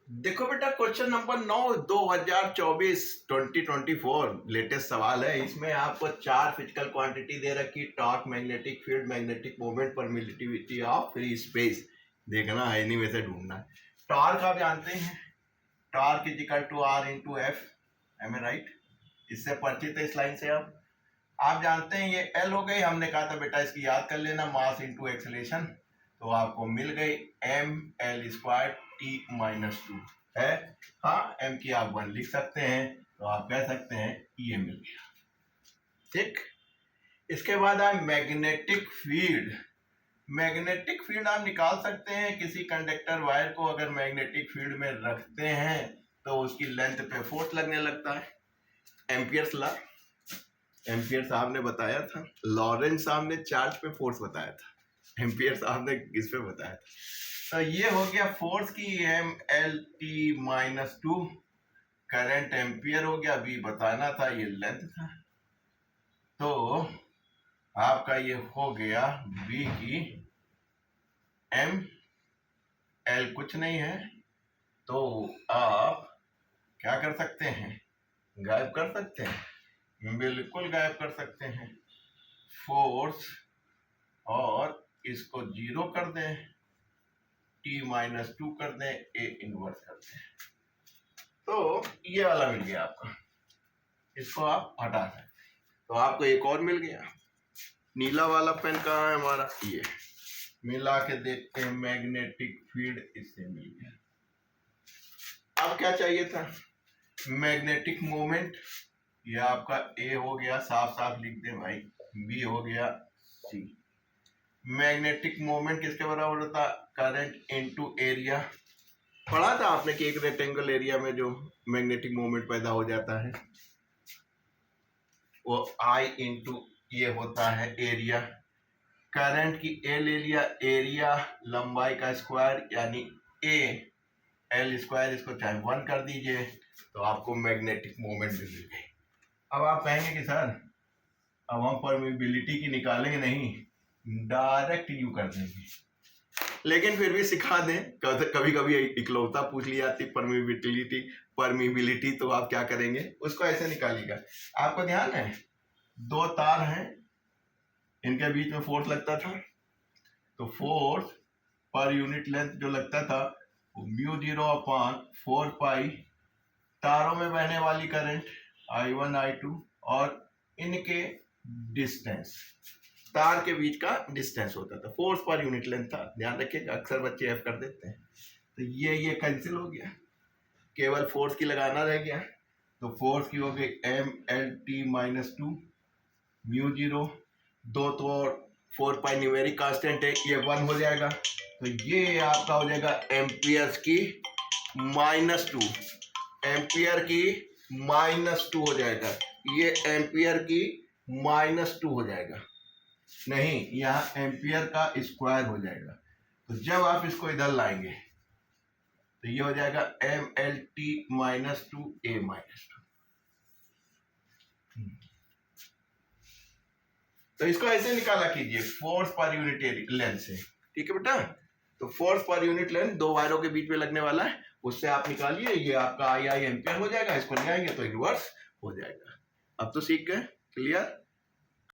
देखो बेटा, question number 9 2024 latest सवाल है। इसमें आपको 4 फिजिकल क्वांटिटी दे रखी, torque, magnetic field, magnetic moment, permittivity of free space देखना है, नहीं वैसे ढूंढना है। टॉर्क आप जानते हैं, torque is equal to R into F, M A right? इससे परिचित है इस लाइन से। आप जानते हैं ये एल हो गई, हमने कहा था बेटा इसकी याद कर लेना, मास इंटू एक्सेलेरेशन, तो आपको मिल गई M L square T minus 2 है। हाँ, एम की आप 1 लिख सकते हैं, तो आप कह सकते हैं ये मिल गया। ठीक, इसके बाद आए मैग्नेटिक फील्ड। मैग्नेटिक फील्ड आप निकाल सकते हैं, किसी कंडक्टर वायर को अगर मैग्नेटिक फील्ड में रखते हैं तो उसकी लेंथ पे फोर्स लगने लगता है। एम्पियर्स लॉ, एम्पियर साहब ने बताया था, लॉरेंस साहब ने चार्ज पे फोर्स बताया था, एम्पियर साहब ने किस पे बताया था। तो ये हो गया फोर्स की M L T minus 2, current ampere हो गया, बी बताना था, ये लेंथ था, तो आपका ये हो गया बी की एम एल कुछ नहीं है, तो आप क्या कर सकते हैं, गायब कर सकते हैं, बिल्कुल गायब कर सकते हैं फोर्स, और इसको 0 कर दें, t माइनस 2 कर दें, a इनवर्स कर दें, तो ये वाला मिल गया आपका। इसको आप हटा सकते, तो आपको एक और मिल गया। नीला वाला पेन कहाँ है हमारा, ये मिला के देखते हैं, मैग्नेटिक फील्ड इससे मिल गया। अब क्या चाहिए था, मैग्नेटिक मोमेंट, ये आपका a हो गया, साफ साफ लिख दें भाई, b हो गया c। मैग्नेटिक मोमेंट किसके बराबर होता, करंट इनटू एरिया। पढ़ा था आपने कि एक रेक्टेंगल एरिया में जो मैग्नेटिक मोमेंट पैदा हो जाता है वो I इंटू ये होता है एरिया। करंट की ए ले लिया, एरिया लंबाई का स्क्वायर यानी a एल स्क्वायर, इसको चाहे 1 कर दीजिए, तो आपको मैग्नेटिक मोमेंट भी मिल गई। अब आप कहेंगे कि सर अब हम परमिबिलिटी की निकालेंगे, नहीं, डायरेक्ट यू कर देंगे, लेकिन फिर भी सिखा दें, कभी कभी इकलौता पूछ ली जाती परमिबिलिटी, तो आप क्या करेंगे, उसको ऐसे निकालिएगा। आपको ध्यान है 2 तार हैं, इनके बीच में फोर्स लगता था, तो फोर्स पर यूनिट लेंथ जो लगता था वो म्यू 0/4 पाई, तारों में बहने वाली करंट I1 I2 और इनके डिस्टेंस, तार के बीच का डिस्टेंस होता था, फोर्स पर यूनिट लेंथ था, ध्यान रखिएगा, अक्सर बच्चे एफ कर देते हैं। तो ये कैंसिल हो गया, केवल फोर्स की लगाना रह गया, तो फोर्स की हो गई M L T minus 2 mu 0, 2 तो 4 पाई न्यूमेरिक कांस्टेंट है, ये 1 हो जाएगा, तो ये आपका हो जाएगा एम्पियर्स की -2, एम्पियर की -2 हो जाएगा, ये एम्पियर की -2 हो जाएगा, नहीं यहाँ एम्पियर का स्क्वायर हो जाएगा। तो जब आप इसको इधर लाएंगे तो ये हो जाएगा एम एल टी -2 a -2। तो इसको ऐसे निकाला कीजिए, फोर्स पर यूनिट लेंथ से, ठीक है बेटा। तो फोर्स पर यूनिट लेंथ 2 वायरों के बीच में लगने वाला है, उससे आप निकालिए, ये आपका आई एम्पियर हो जाएगा, इसको ले आएंगे तो इनवर्स हो जाएगा। अब तो सीख गए, क्लियर।